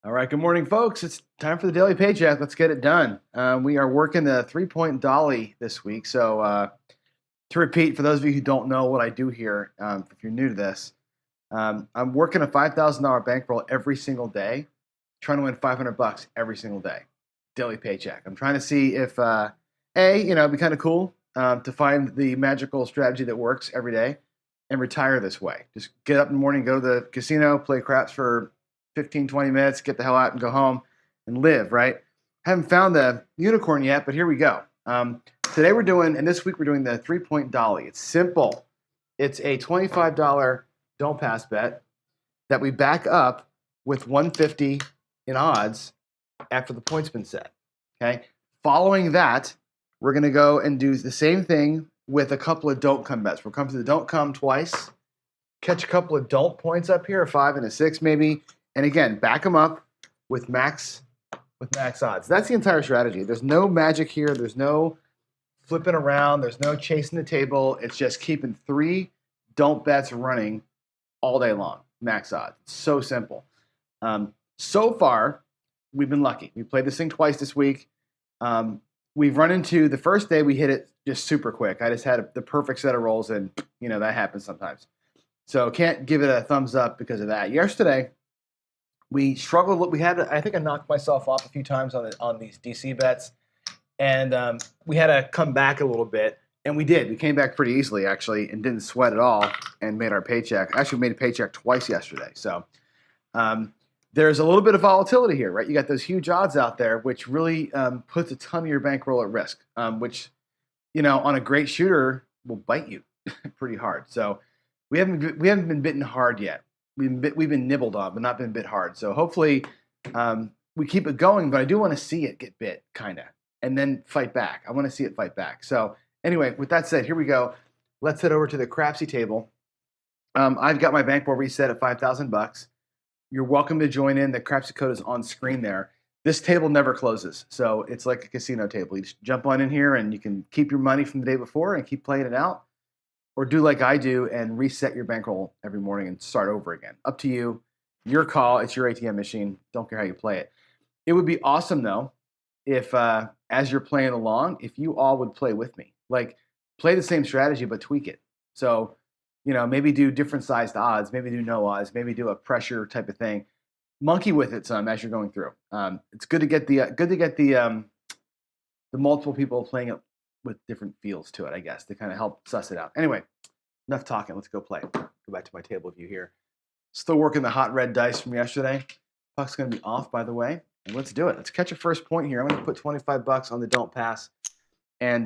All right, good morning, folks. It's time for the daily paycheck. Let's get it done. We are working the 3-point Dolly this week. So, to repeat, for those of you who don't know what I do here, if you're new to this, I'm working a $5,000 bankroll every single day, trying to win $500 every single day. Daily paycheck. I'm trying to see if, it'd be kind of cool to find the magical strategy that works every day and retire this way. Just get up in the morning, go to the casino, play craps for 15, 20 minutes, get the hell out and go home and live, right? Haven't found the unicorn yet, but here we go. Today we're doing, and this week we're doing the 3-point Dolly. It's simple. It's a $25 don't pass bet that we back up with 150 in odds after the point's been set, okay? Following that, we're gonna go and do the same thing with a couple of don't come bets. We'll come to the don't come twice, catch a couple of don't points up here, a 5 and a 6 maybe, and again, back them up with max odds. That's the entire strategy. There's no magic here. There's no flipping around. There's no chasing the table. It's just keeping 3 don't bets running all day long. Max odds. It's so simple. So far, we've been lucky. We played this thing twice this week. We've run into the first day we hit it just super quick. I just had the perfect set of rolls, and that happens sometimes. So can't give it a thumbs up because of that. Yesterday, we struggled. I think I knocked myself off a few times on these DC bets, and we had to come back a little bit, and we did. We came back pretty easily actually, and didn't sweat at all, and made our paycheck. Actually, we made a paycheck twice yesterday. So there's a little bit of volatility here, right? You got those huge odds out there, which really puts a ton of your bankroll at risk, which on a great shooter will bite you pretty hard. So we haven't been bitten hard yet. We've been nibbled on, but not been bit hard. So hopefully we keep it going, but I do want to see it get bit, kind of, and then fight back. I want to see it fight back. So anyway, with that said, here we go. Let's head over to the Crapsee table. I've got my bankroll reset at $5,000. You're welcome to join in. The Crapsee code is on screen there. This table never closes, so it's like a casino table. You just jump on in here, and you can keep your money from the day before and keep playing it out. Or do like I do and reset your bankroll every morning and start over again. Up to you. Your call. It's your ATM machine. Don't care how you play it. It would be awesome, though, if as you're playing along, if you all would play with me. Like, play the same strategy, but tweak it. So, maybe do different sized odds. Maybe do no odds. Maybe do a pressure type of thing. Monkey with it some as you're going through. It's good to get the multiple people playing it with different feels to it, I guess, to kind of help suss it out. Anyway, enough talking. Let's go play. Go back to my table view here. Still working the hot red dice from yesterday. Puck's going to be off, by the way. And let's do it. Let's catch a first point here. I'm going to put $25 on the don't pass. And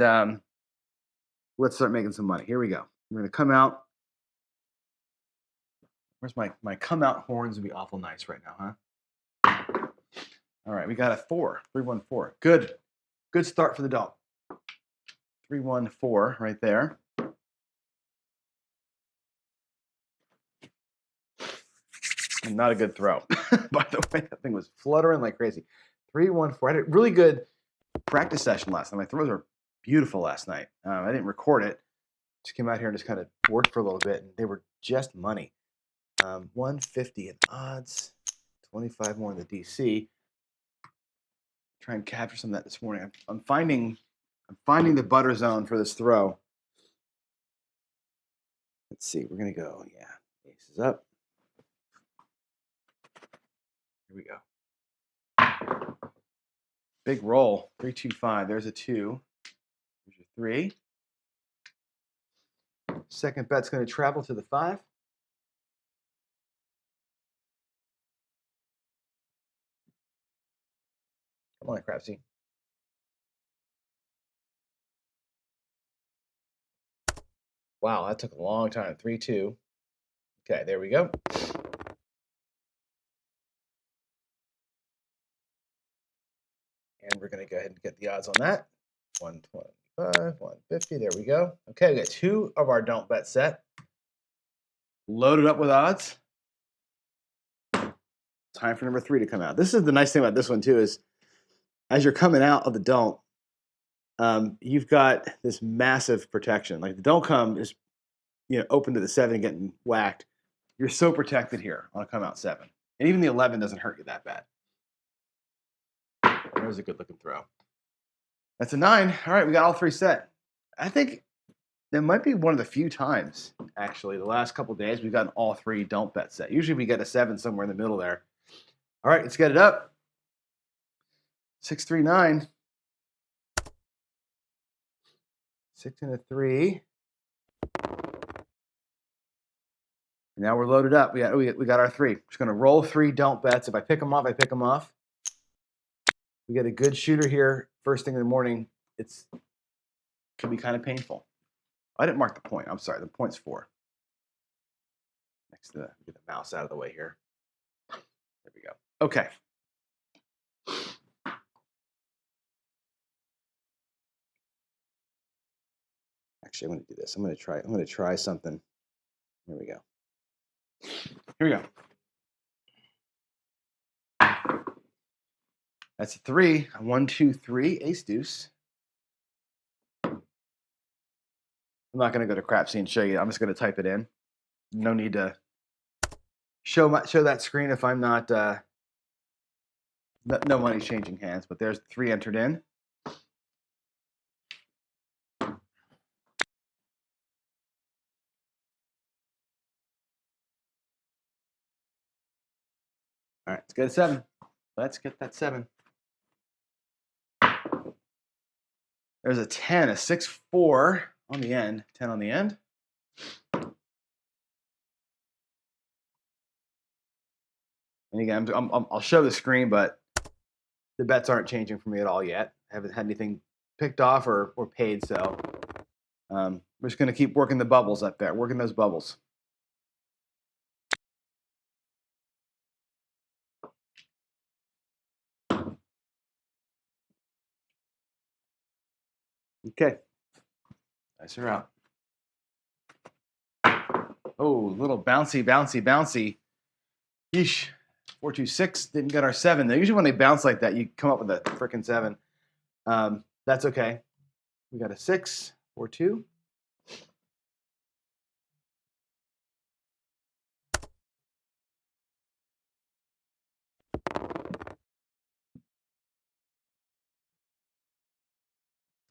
let's start making some money. Here we go. We're going to come out. Where's my come out horns would be awful nice right now, huh? All right, we got a 4. 3-1-4. Good. Good start for the don't. 3-1-4 right there. And not a good throw. By the way, that thing was fluttering like crazy. 3-1-4. I had a really good practice session last night. My throws were beautiful last night. I didn't record it. Just came out here and just kind of worked for a little bit, and they were just money. 150 in odds, 25 more in the DC. Try and capture some of that this morning. I'm finding the butter zone for this throw. Let's see. We're gonna go. Yeah, aces up. Here we go. Big roll. 3-2-5. There's a 2. There's your 3. Second bet's going to travel to the 5. Come on, Crapsee. Wow, that took a long time. 3-2. Okay, there we go. And we're going to go ahead and get the odds on that. 125, 150. There we go. Okay, we got 2 of our don't bet set. Loaded up with odds. Time for number 3 to come out. This is the nice thing about this one, too, is as you're coming out of the don't, you've got this massive protection. Like the don't come is, open to the 7 and getting whacked. You're so protected here on a come out 7. And even the 11 doesn't hurt you that bad. There's a good looking throw. That's a 9. All right, we got all 3 set. I think that might be one of the few times, actually, the last couple days we've gotten all 3 don't bet set. Usually we get a 7 somewhere in the middle there. All right, let's get it up. 6, 3, 9. 6 and a 3. Now we're loaded up. We got our 3. Just going to roll 3 don't bets. If I pick them off, I pick them off. We get a good shooter here first thing in the morning. It can be kind of painful. I didn't mark the point. I'm sorry. The point's 4. Next to get the mouse out of the way here. There we go. Okay. Actually, I'm going to do this. I'm going to try something. Here we go. Here we go. That's a 3. 1, 2, 3. Ace deuce. I'm not going to go to Crapsee and show you. I'm just going to type it in. No need to show that screen if I'm not. No money's changing hands, but there's 3 entered in. All right, let's get a 7. Let's get that 7. There's a 10, a 6, 4 on the end, 10 on the end. And again, I'll show the screen, but the bets aren't changing for me at all yet. I haven't had anything picked off or paid, so we're just going to keep working the bubbles up there, working those bubbles. Okay. Nice her out. Oh, little bouncy, bouncy, bouncy. Yeesh. 4, 2, 6. Didn't get our 7. Now, usually when they bounce like that, you come up with a freaking 7. That's okay. We got a 6, 4, 2.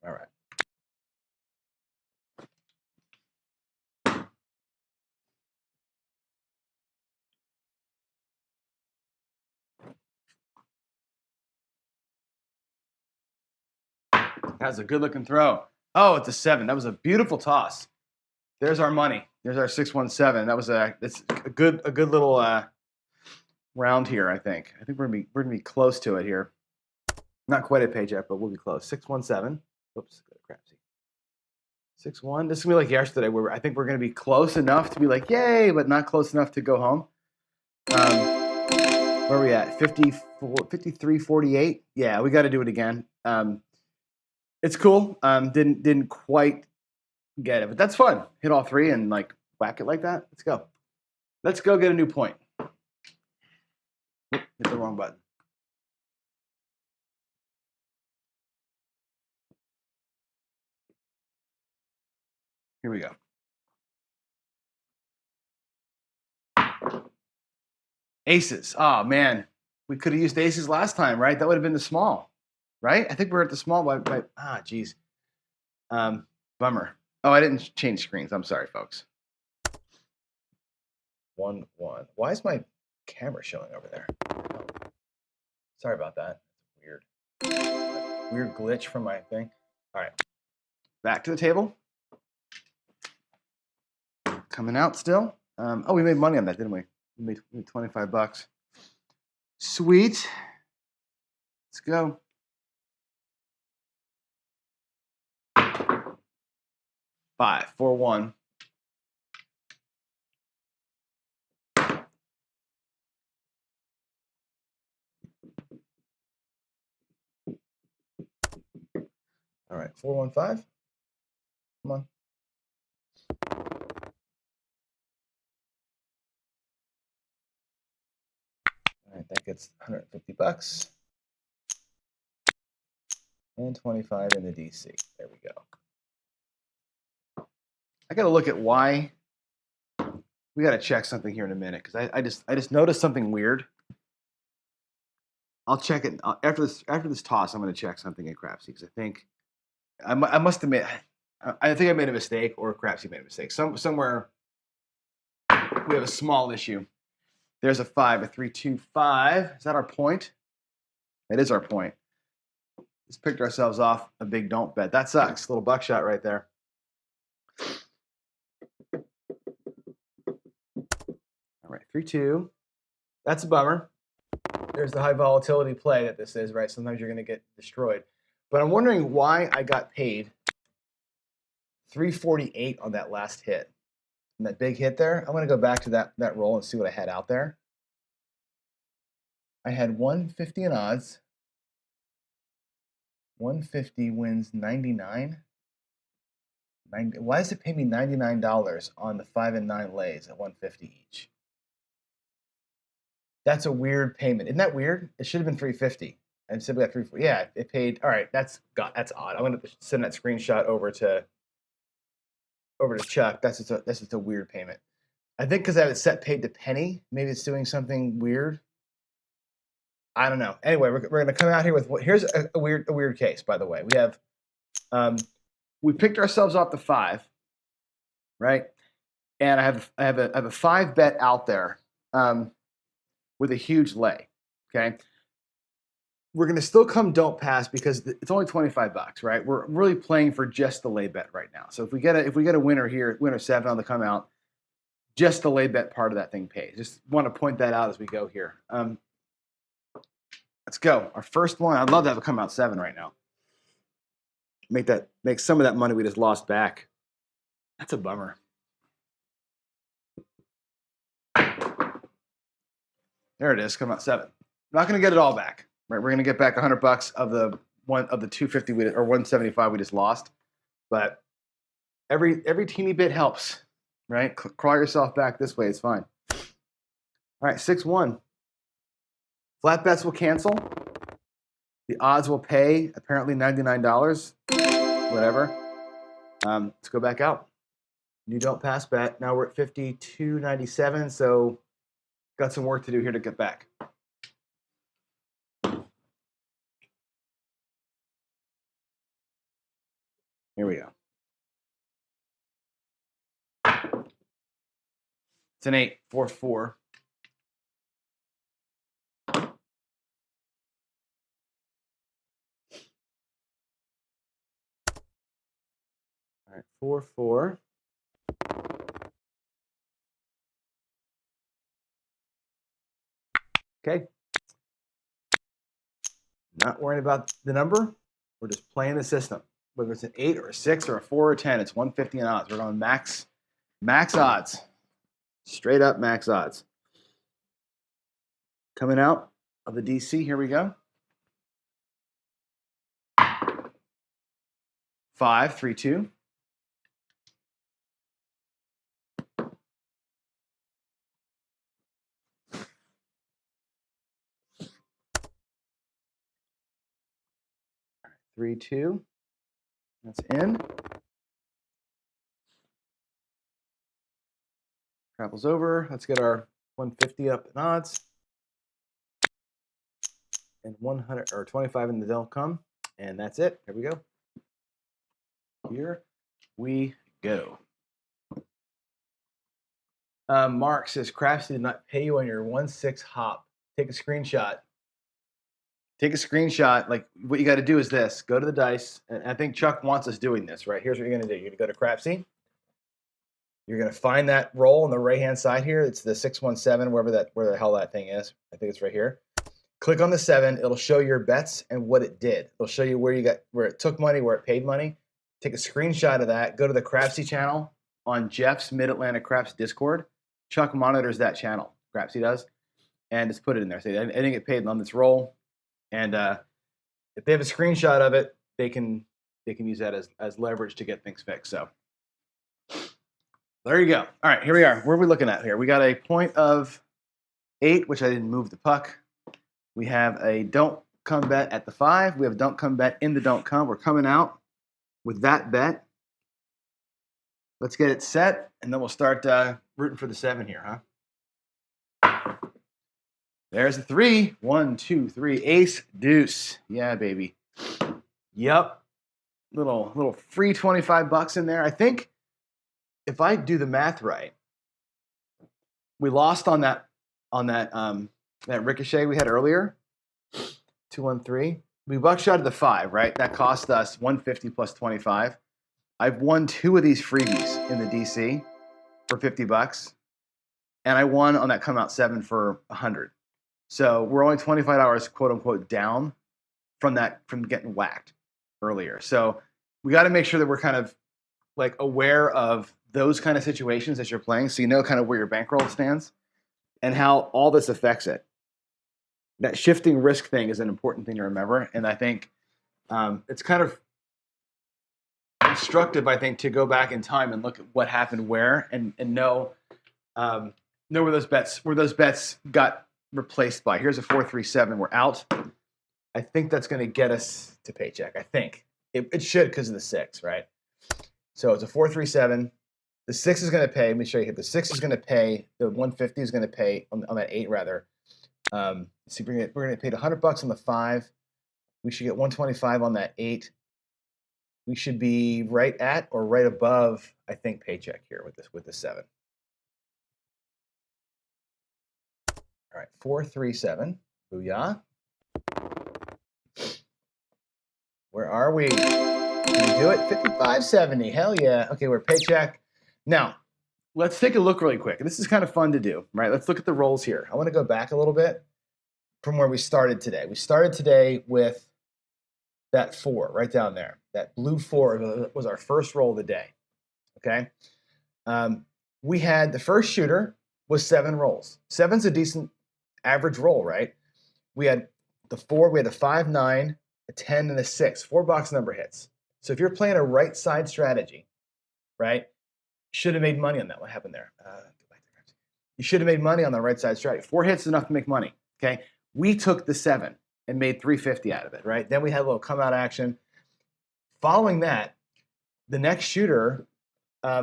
All right. That's a good looking throw. Oh, it's a 7. That was a beautiful toss. There's our money. There's our 617. That was it's a good little round here. I think we're gonna be close to it here. Not quite a Paycheck, but we'll be close. 617. Oops, Crapsee. 6-1. This is gonna be like yesterday, where I think we're gonna be close enough to be like yay, but not close enough to go home. Where are we at? 54, 53, 48. Yeah, we got to do it again. It's cool. Didn't quite get it, but that's fun. Hit all 3 and like whack it like that. Let's go. Let's go get a new point. Hit the wrong button. Here we go. Aces. Oh man, we could have used aces last time, right? That would have been the small, right? I think we're at the small by geez. Bummer. Oh, I didn't change screens. I'm sorry, folks. 1, 1. Why is my camera showing over there? Oh. Sorry about that. Weird. Weird glitch from my thing. All right. Back to the table. Coming out still. Oh, we made money on that, didn't we? We made $25. Sweet. Let's go. 5, 4, 1. All right, 4, 1, 5. Come on. All right, that gets $150 and 25 in the DC. There we go. I got to look at why. We got to check something here in a minute because I just noticed something weird I'll check it after this toss. I'm going to check something in Crapsee because I think I must have made. I think I made a mistake, or Crapsee made a mistake. Somewhere we have a small issue. There's a 5, a 3, 2, 5. Is that our point? That is our point. Just picked ourselves off a big don't bet. That sucks. Little buckshot right there. All right, 3, 2. That's a bummer. There's the high volatility play that this is, right? Sometimes you're going to get destroyed. But I'm wondering why I got paid $348 on that last hit. And that big hit there, I'm going to go back to that roll and see what I had out there. I had 150 in odds. 150 wins 99. Why does it pay me $99 on the 5 and 9 lays at 150 each? That's a weird payment. Isn't that weird? It should have been 350. And simply got 340. Yeah, it paid. All right, that's odd. I'm going to send that screenshot over to Chuck. That's just a weird payment. I think because I have it set paid to penny, maybe it's doing something weird. I don't know. Anyway, we're going to come out here with here's a weird case. By the way, we have we picked ourselves off the 5, right? And I have a 5 bet out there with a huge lay. Okay, we're going to still come don't pass because it's only $25, right? We're really playing for just the lay bet right now. So if we get a winner here, winner 7 on the come out, just the lay bet part of that thing pays. Just want to point that out as we go here. Let's go. Our first one. I'd love to have it come out 7 right now. Make some of that money we just lost back. That's a bummer. There it is. Come out 7. Not going to get it all back. Right, we're going to get back $100 of the 250 or 175 we just lost, but every teeny bit helps, right? Crawl yourself back this way. It's fine. All right, 6-1. Flat bets will cancel. The odds will pay apparently $99. Whatever. Let's go back out. New don't pass bet. Now we're at 52.97. So got some work to do here to get back. Here we go. It's an 8, 4, 4. All right, 4, 4. Okay. Not worrying about the number. We're just playing the system. Whether it's an 8 or a 6 or a 4 or 10, it's 150 in odds. We're going max odds. Straight up max odds. Coming out of the DC, here we go. 5, 3, 2. Three, 2. That's in. Travels over. Let's get our 150 up in odds. And 100 or 25 in the don't come. And that's it. Here we go. Here we go. Mark says Crapsee did not pay you on your 1-6 hop. Take a screenshot. Take a screenshot. Like what you got to do is this: go to the dice. And I think Chuck wants us doing this, right? Here's what you're going to do. You're going to go to Crapsee. You're going to find that roll on the right-hand side here. It's the 617, where the hell that thing is. I think it's right here. Click on the 7. It'll show your bets and what it did. It'll show you where it took money, where it paid money. Take a screenshot of that. Go to the Crapsee channel on Jeff's Mid-Atlantic Craps Discord. Chuck monitors that channel. Crapsee does, and just put it in there. Say I didn't get paid on this roll, and if they have a screenshot of it, they can use that as leverage to get things fixed. So there you go. All right, here we are. Where are we looking at here? We got a point of 8, which I didn't move the puck. We have a don't come bet at the 5. We have a don't come bet in the don't come. We're coming out with that bet. Let's get it set, and then we'll start rooting for the 7 here, huh? There's a 3. 1, 2, 3. Ace, deuce. Yeah, baby. Yep. Little free 25 bucks in there. I think if I do the math right, we lost on that that ricochet we had earlier. 213. We buckshotted the 5, right? That cost us 150 plus 25. I've won 2 of these freebies in the DC for 50 bucks, and I won on that come out 7 for 100. So we're only $25 quote unquote down from getting whacked earlier. So we got to make sure that we're kind of like aware of those kind of situations as you're playing, so you know kind of where your bankroll stands and how all this affects it. That shifting risk thing is an important thing to remember, and I think it's kind of instructive, I think, to go back in time and look at what happened where, and know where those bets got replaced by. Here's a 4-3-7. We're out. I think that's going to get us to Paycheck. I think it should because of the 6, right? So it's a 4-3-7. The 6 is going to pay. Let me show you here. The 6 is going to pay. The 150 is going to pay on that 8 rather. See, we're going to get paid $100 on the 5. We should get 125 on that 8. We should be right at or right above, I think, Paycheck here with the 7. All right, 4-3-7. Booyah. Where are we? Can we do it? 55.70. Hell yeah. Okay, we're Paycheck. Now, let's take a look really quick. This is kind of fun to do, right? Let's look at the rolls here. I want to go back a little bit from where we started today. We started today with that 4 right down there. That blue 4 was our first roll of the day, okay? We had the first shooter was 7 rolls. 7's a decent average roll, right? We had the 4, we had a 5, 9, a 10, and a 6. 4 box number hits. So if you're playing a right side strategy, right, should have made money on that. What happened there? You should have made money on the right side strategy. 4 hits is enough to make money, okay? We took the 7 and made $350 out of it, right? Then we had a little come out action. Following that, the next shooter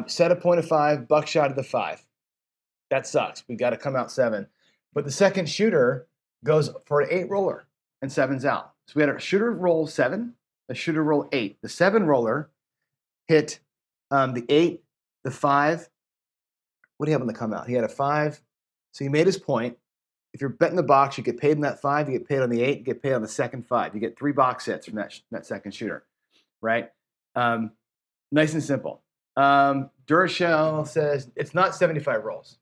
set a point of 5, buckshot at the 5. That sucks. We got to come out 7. But the second shooter goes for an 8 roller and 7's out. So we had a shooter roll 7, a shooter roll 8. The 7 roller hit the 8, the 5. What do you have on the come out? He had a 5. So he made his point. If you're betting the box, you get paid on that 5, you get paid on the 8, you get paid on the second 5. You get 3 box hits from that second shooter, right? Nice and simple. Durashell says it's not 75 rolls.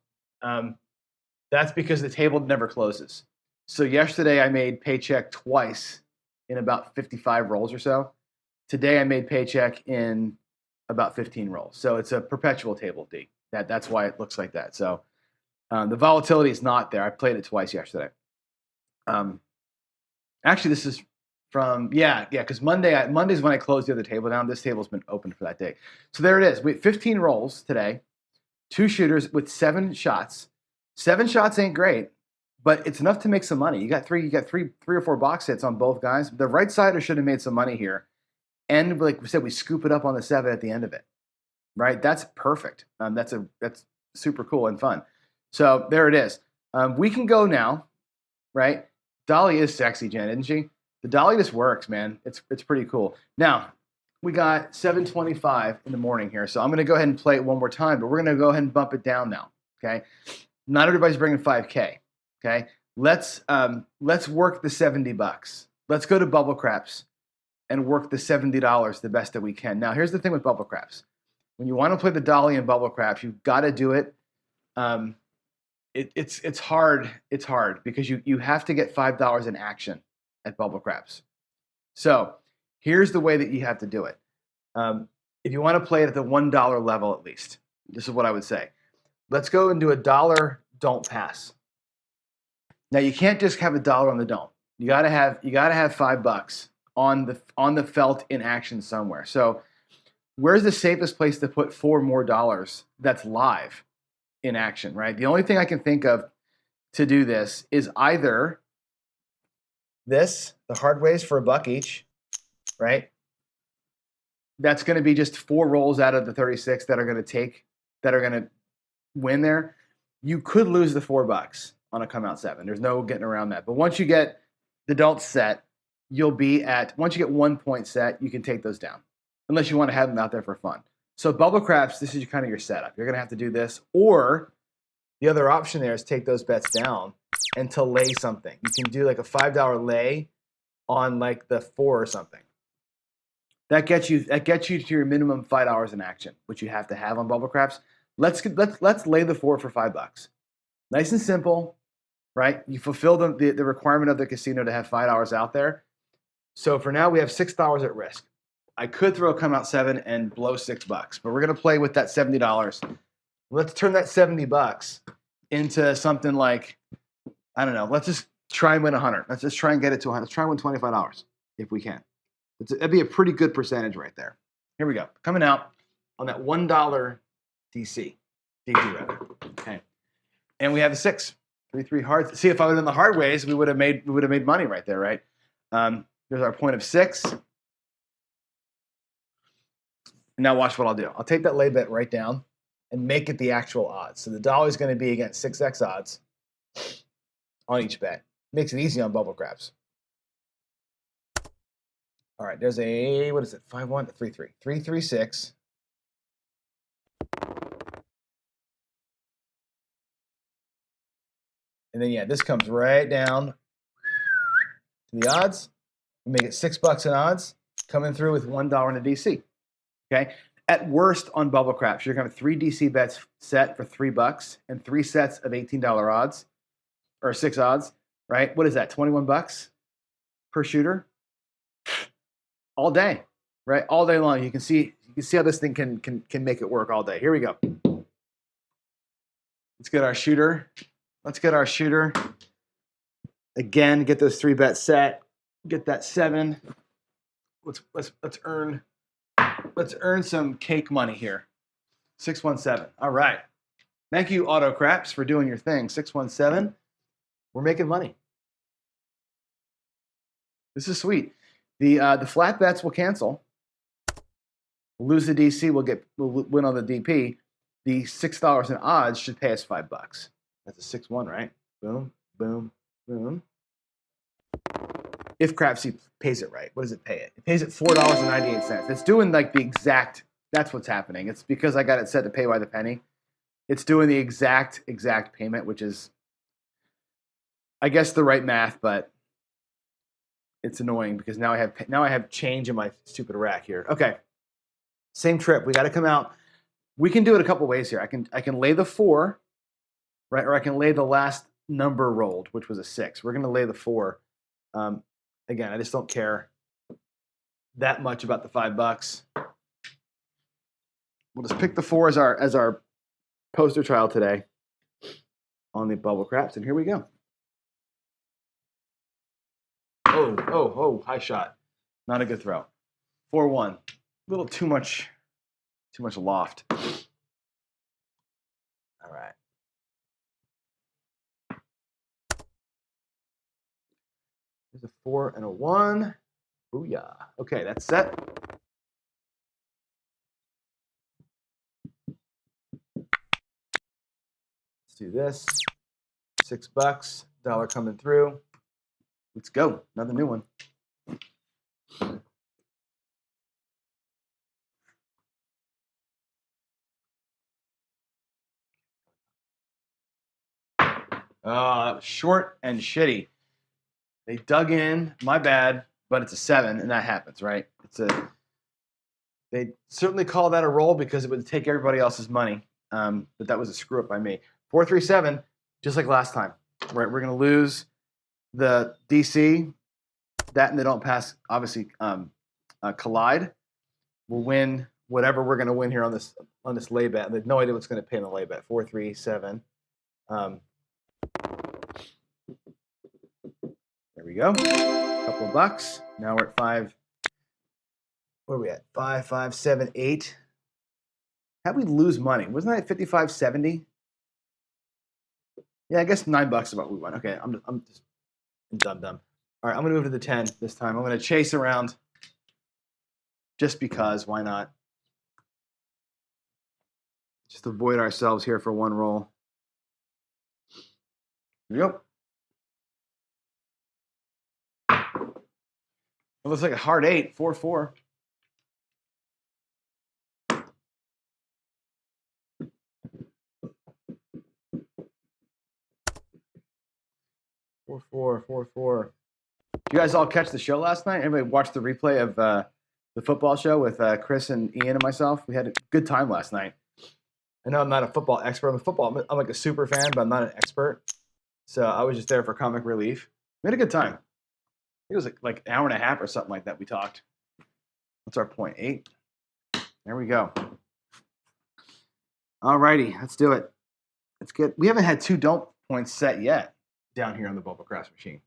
That's because the table never closes. So yesterday I made Paycheck twice in about 55 rolls or so. Today I made Paycheck in about 15 rolls. So it's a perpetual table, D. That's why it looks like that. So the volatility is not there. I played it twice yesterday. Actually, this is from, because Monday's when I closed the other table down. This table's been open for that day. So there it is. We had 15 rolls today, 2 shooters with 7 shots. 7 shots ain't great, but it's enough to make some money. You got three or 4 box hits on both guys. The right sider should have made some money here. And like we said, we scoop it up on the 7 at the end of it, right? That's perfect. That's super cool and fun. So there it is. We can go now, right? Dolly is sexy, Jen, isn't she? The Dolly just works, man. It's pretty cool. Now, we got 7:25 in the morning here, so I'm going to go ahead and play it one more time, but we're going to go ahead and bump it down now, okay? Not everybody's bringing 5K, okay? Let's work the 70 bucks. Let's go to Bubble Craps and work the $70 the best that we can. Now, here's the thing with Bubble Craps. When you want to play the Dolly and Bubble Craps, you've got to do it. It's hard. It's hard because you have to get $5 in action at Bubble Craps. So here's the way that you have to do it. If you want to play it at the $1 level at least, this is what I would say. Let's go and do a $1 don't pass. Now you can't just have a $1 on the don't. You gotta have $5 on the felt in action somewhere. So where's the safest place to put 4 more dollars that's live in action, right? The only thing I can think of to do this is either the hard ways for $1 each, right? That's going to be just 4 rolls out of the 36 that are going to win there. You could lose the $4 on a come out 7. There's no getting around that. But once you get the adults set, you'll be at, once you get 1 point set, you can take those down, unless you want to have them out there for fun. So bubble craps, this is kind of your setup. You're going to have to do this, or the other option there is take those bets down and to lay something. You can do like a $5 lay on like the 4 or something. That gets you to your minimum $5 in action, which you have to have on bubble craps. Let's lay the 4 for $5. Nice and simple, right? You fulfill the requirement of the casino to have $5 out there. So for now, we have $6 at risk. I could throw a come out 7 and blow $6, but we're gonna play with that $70. Let's turn that $70 into something like, I don't know. Let's just try and win 100. Let's just try and get it to 100. Let's try and win $25 if we can. That'd be a pretty good percentage right there. Here we go. Coming out on that $1 DC. DG rather. Okay. And we have a 6. 3-3 hard. See, if I would have done the hard ways, we would have made money right there, right? There's our point of 6. And now watch what I'll do. I'll take that lay bet right down and make it the actual odds. So the dollar is going to be against 6x odds on each bet. Makes it easy on bubble craps. All right, there's a, what is it? 5-1, 3-3. 3-3-6. And then, yeah, this comes right down to the odds. We make it $6 in odds, coming through with $1 in a DC. Okay? At worst on bubble craps, you're going to have 3 DC bets set for $3 and 3 sets of $18 odds, or 6 odds, right? What is that, $21 per shooter? All day, right? All day long. You can see how this thing can make it work all day. Here we go. Let's get our shooter. Again, get those 3 bets set. Get that 7. Let's earn some cake money here. 617. All right. Thank you, Auto Craps, for doing your thing. 617. We're making money. This is sweet. The flat bets will cancel. We'll lose the DC. We'll win on the DP. The $6 in odds should pay us $5. That's a 6-1, right? Boom, boom, boom. If Crapsee pays it right, what does it pay it? It pays it $4.98. It's doing like the exact. That's what's happening. It's because I got it set to pay by the penny. It's doing the exact payment, which is, I guess, the right math, but it's annoying because now I have change in my stupid rack here. Okay, same trip. We got to come out. We can do it a couple ways here. I can lay the 4, right, or I can lay the last number rolled, which was a 6. We're going to lay the 4. Again, I just don't care that much about the $5. We'll just pick the 4 as our poster child today on the bubble craps, and here we go. Oh, high shot. Not a good throw. 4-1. A little too much loft. All right. There's a 4 and a 1. Booyah. Okay, that's set. Let's do this. $6. Dollar coming through. Let's go. Another new one. Oh, that was short and shitty. They dug in. My bad, but it's a 7, and that happens, right? They certainly call that a roll because it would take everybody else's money, but that was a screw up by me. 4-3-7, just like last time, right? We're going to lose the DC, that and they don't pass, obviously, collide. We'll win whatever we're going to win here on this lay bet. They have no idea what's going to pay in the lay bet. 4-3-7. There we go. A couple of bucks. Now we're at 5. Where are we at? 5, 5, 7, 8. How'd we lose money? Wasn't that at 55.70? Yeah, I guess $9 is what we won. Okay, I'm just dumb. All right, I'm gonna move to the 10 this time. I'm gonna chase around just because. Why not? Just avoid ourselves here for one roll. Yep. It looks like a hard 8, 4-4. Four, four, 4-4. Did you guys all catch the show last night? Anybody watch the replay of the football show with Chris and Ian and myself? We had a good time last night. I know I'm not a football expert. I'm like a super fan, but I'm not an expert. So I was just there for comic relief. We had a good time. It was like an hour and a half or something like that. We talked. What's our point? 8. There we go. All righty, let's do it. Let's get. We haven't had 2 don't points set yet down here on the bubble crash machine.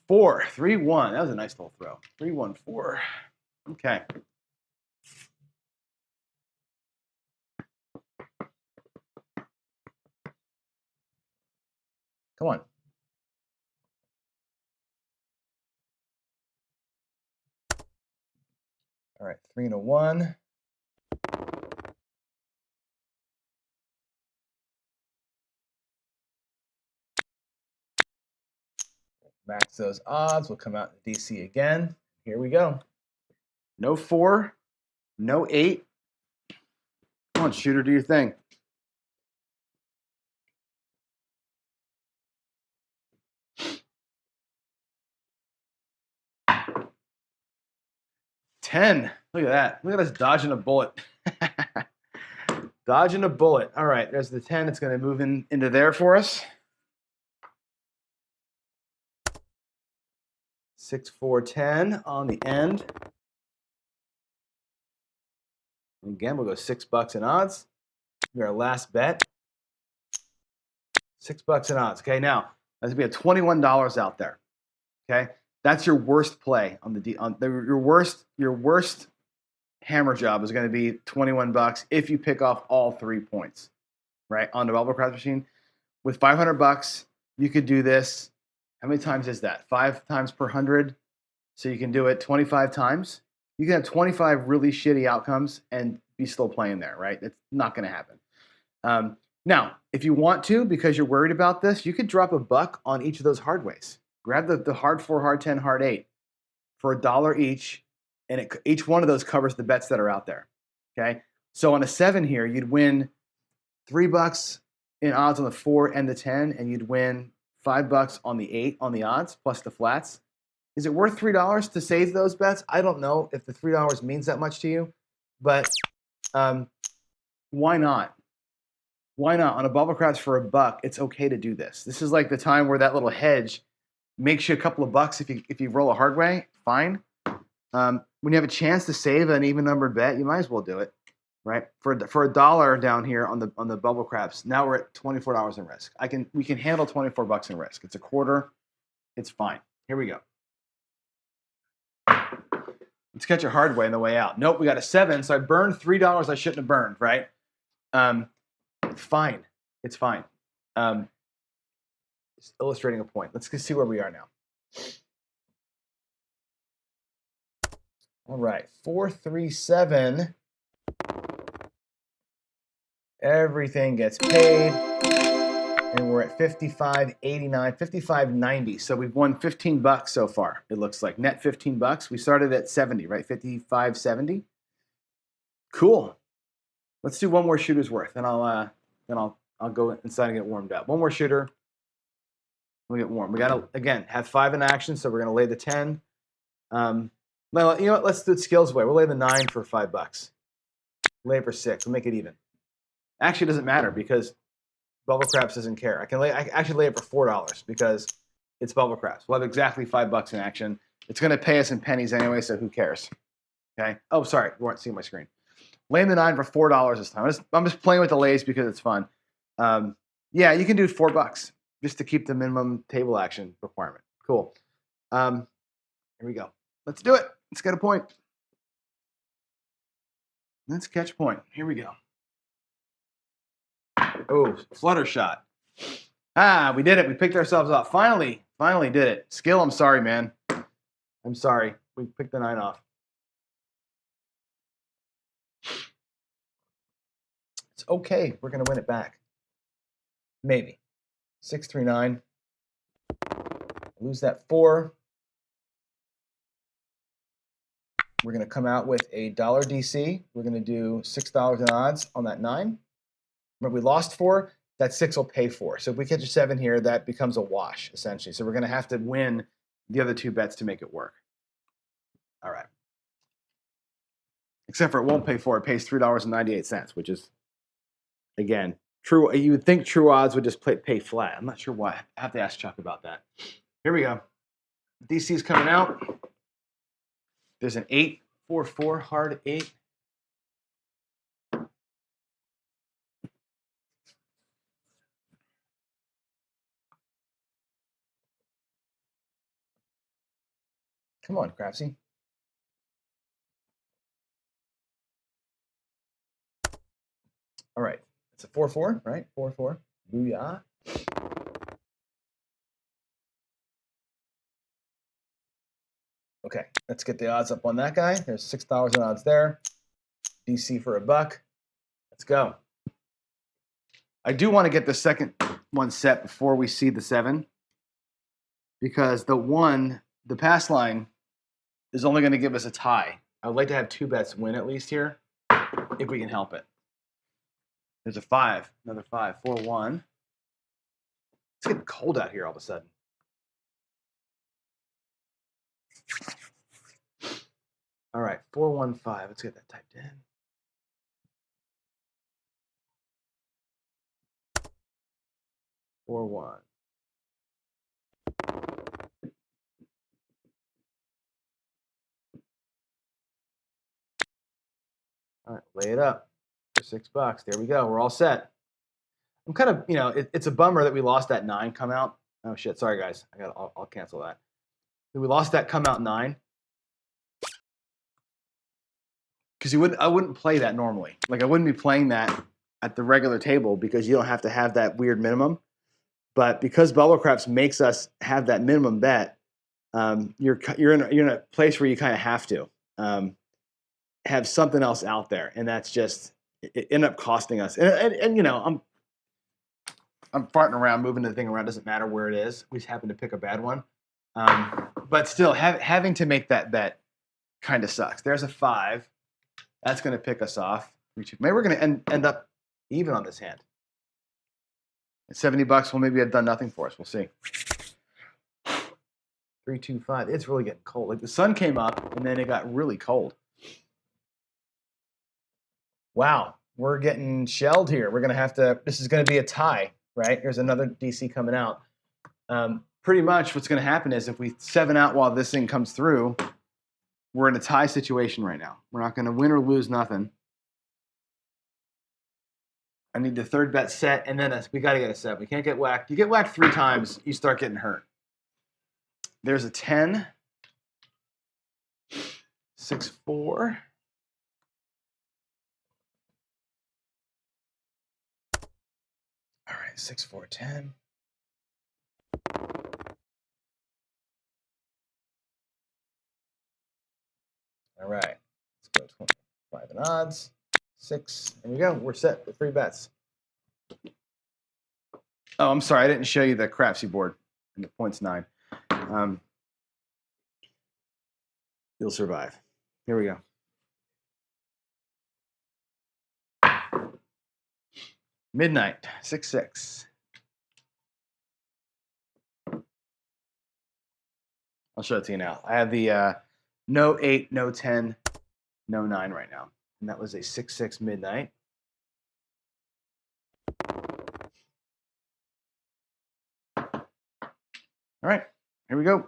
4, 3, 1. That was a nice little throw. 3, 1, 4. Okay. Come on. All right, 3 and a 1. Max those odds. We'll come out to DC again. Here we go. No 4, no 8. Come on, shooter, do your thing. $10. Look at that. Look at us dodging a bullet. Dodging a bullet. All right, there's the 10. It's going to move into there for us. 6, 4, 10 on the end. Again, we'll go $6 in odds. Be our last bet. $6 in odds. Okay, now that's gonna be $21 out there. Okay, that's your worst play on your worst hammer job is going to be $21 if you pick off all 3 points, right, on the bubble crash machine. With $500, you could do this. How many times is that? 5 times per 100. So you can do it 25 times. You can have 25 really shitty outcomes and be still playing there, right? It's not going to happen. Now, if you want to, because you're worried about this, you could drop $1 on each of those hard ways. Grab the hard 4, hard 10, hard 8 for $1 each, and each one of those covers the bets that are out there. Okay, so on a 7 here, you'd win $3 in odds on the 4 and the 10, and you'd win $5 on the 8 on the odds plus the flats. Is it worth $3 to save those bets? I don't know if the $3 means that much to you, but why not? Why not? On a bubble crash for $1, it's okay to do this. This is like the time where that little hedge makes you a couple of bucks if you roll a hard way. Fine. When you have a chance to save an even numbered bet, you might as well do it, right? For $1 down here on the bubble craps, now we're at $24 in risk. We can handle $24 in risk. It's a quarter. It's fine. Here we go. Let's catch a hard way on the way out. Nope, we got a 7, so I burned $3 I shouldn't have burned, right? Fine. It's fine. Just illustrating a point. Let's see where we are now. All right, 4, 3, 7. Everything gets paid, and we're at 55.89, 55.90. So we've won $15 so far. It looks like net $15. We started at 70, right? 55.70. Cool. Let's do one more shooter's worth, and I'll go inside and get warmed up. One more shooter. We'll get warm. We gotta again have 5 in action, so we're gonna lay the 10. Well, you know what? Let's do it skills way. We'll lay the 9 for $5. Lay it for 6. We'll make it even. Actually, it doesn't matter because Bubble Craps doesn't care. I actually lay it for $4 because it's Bubble Craps. We'll have exactly $5 in action. It's going to pay us in pennies anyway, so who cares? Okay. Oh, sorry, you weren't seeing my screen. Laying the 9 for $4 this time. I'm just playing with the lays because it's fun. Yeah, you can do $4 just to keep the minimum table action requirement. Cool. Here we go. Let's do it. Let's get a point. Let's catch point. Here we go. Oh, flutter shot. We did it. We picked ourselves up. Finally did it. Skill, I'm sorry, man. I'm sorry. We picked the 9 off. It's okay. We're going to win it back. Maybe. 639. Lose that 4. We're going to come out with a dollar DC. We're going to do $6 in odds on that 9. Remember, we lost 4. That 6 will pay 4. So if we catch a 7 here, that becomes a wash, essentially. So we're going to have to win the other 2 bets to make it work. All right. Except for it won't pay 4. It pays $3.98, which is, again, true. You would think true odds would just pay flat. I'm not sure why. I have to ask Chuck about that. Here we go. DC's coming out. There's an 8, 4, 4, hard 8. Come on, Crapsee. All right. It's a 4, 4, right? 4, 4. Booyah. Okay, let's get the odds up on that guy. There's $6 in odds there. DC for $1. Let's go. I do want to get the second one set before we see the 7, because the 1, the pass line, is only going to give us a tie. I would like to have 2 bets win at least here, if we can help it. There's a 5, another 5, 4, 1. It's getting cold out here all of a sudden. All right, 4, 1, 5. Let's get that typed in. Four, 1. All right, lay it up for $6. There we go. We're all set. I'm kind of, it's a bummer that we lost that 9 come out. Oh shit, sorry guys. I'll cancel that. We lost that come out 9. Because I wouldn't play that normally. Like I wouldn't be playing that at the regular table because you don't have to have that weird minimum. But because Bubble Craps makes us have that minimum bet, you're in a place where you kind of have to have something else out there, and that's just it ended up costing us. And I'm farting around, moving the thing around. Doesn't matter where it is. We just happen to pick a bad one. But still, having to make that bet kind of sucks. There's a 5. That's going to pick us off. Maybe we're going to end up even on this hand. At $70, well, maybe have done nothing for us. We'll see. 3, 2, 5. It's really getting cold. Like the sun came up, and then it got really cold. Wow, we're getting shelled here. We're going to have to. This is going to be a tie, right? Here's another DC coming out. Pretty much what's going to happen is if we 7 out while this thing comes through, we're in a tie situation right now. We're not going to win or lose nothing. I need the 3rd bet set, and then we got to get a 7. We can't get whacked. You get whacked 3 times, you start getting hurt. There's a 10. 6, 4. All right, 6, 4, 10. All right, let's go 25 in odds. 6. There we go. We're set with 3 bets. Oh, I'm sorry. I didn't show you the Crapsee board. And the point's 9. You'll survive. Here we go. Midnight, 6, 6. I'll show it to you now. I have the no 8, no 10, no 9 right now. And that was a 6, 6 midnight. All right, here we go.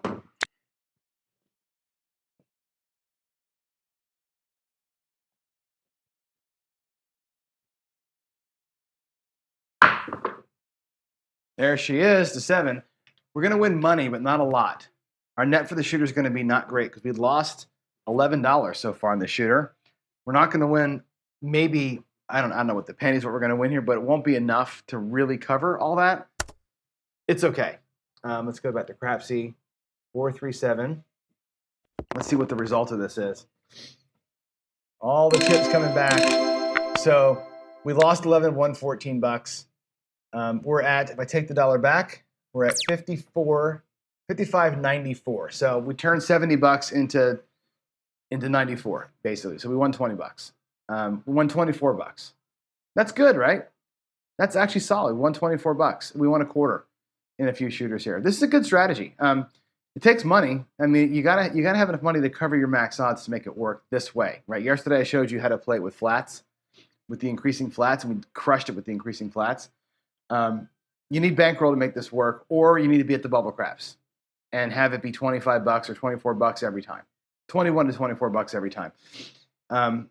There she is, the 7. We're going to win money, but not a lot. Our net for the shooter is going to be not great because we lost $11 so far on the shooter. We're not going to win maybe, I don't know what the pennies what we're going to win here, but it won't be enough to really cover all that. It's okay. Let's go back to Crapsee. 4, 3, 7. Let's see what the result of this is. All the chips coming back. So we lost 11, won $14. We're at, if I take the dollar back, we're at 55.94. So we turned $70 into 94, basically. So we won $20. We won $24. That's good, right? That's actually solid. We won $24. We won a quarter in a few shooters here. This is a good strategy. It takes money. I mean, you gotta have enough money to cover your max odds to make it work this way, right? Yesterday I showed you how to play it with flats, with the increasing flats, and we crushed it with the increasing flats. You need bankroll to make this work, or you need to be at the bubble craps and have it be $25 or $24 every time, $21 to $24 every time. And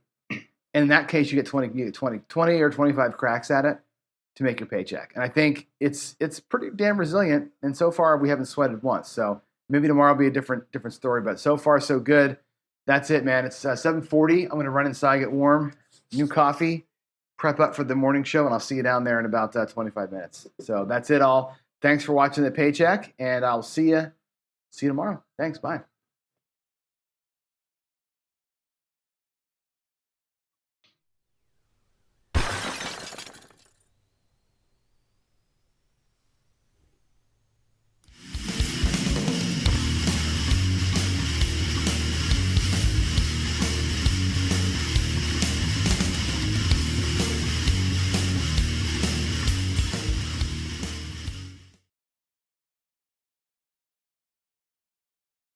in that case, you get 20 or 25 cracks at it to make your paycheck. And I think it's pretty damn resilient. And so far, we haven't sweated once. So maybe tomorrow will be a different story. But so far, so good. That's it, man. It's 7:40. I'm going to run inside, get warm, new coffee, prep up for the morning show, and I'll see you down there in about 25 minutes. So that's it all. Thanks for watching the Paycheck, and I'll see you tomorrow. Thanks. Bye.